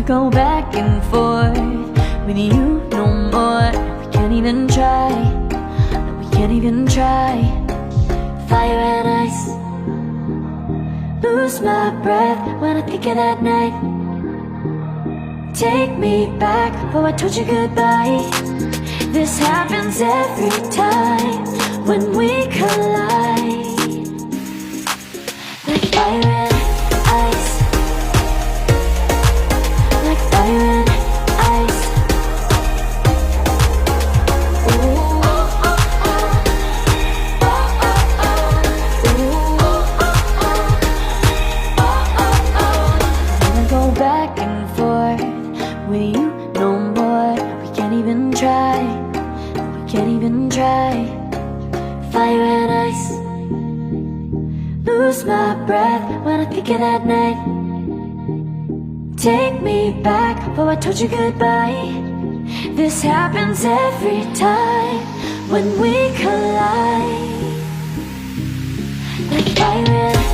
go back and forth with you no more. We can't even try, no, we can't even try. Fire and ice, lose my breath when I think of that night. Take me back, oh I told you goodbye. This happens every time when we collide. Like fire and ice, like fire and ice. Ooh. Wanna go back and forth with you no more. We can't even try, we can't even try. Fire and ice, lose my breath when I think of that night. Take me back, oh I told you goodbye. This happens every time when we collide. Like fire and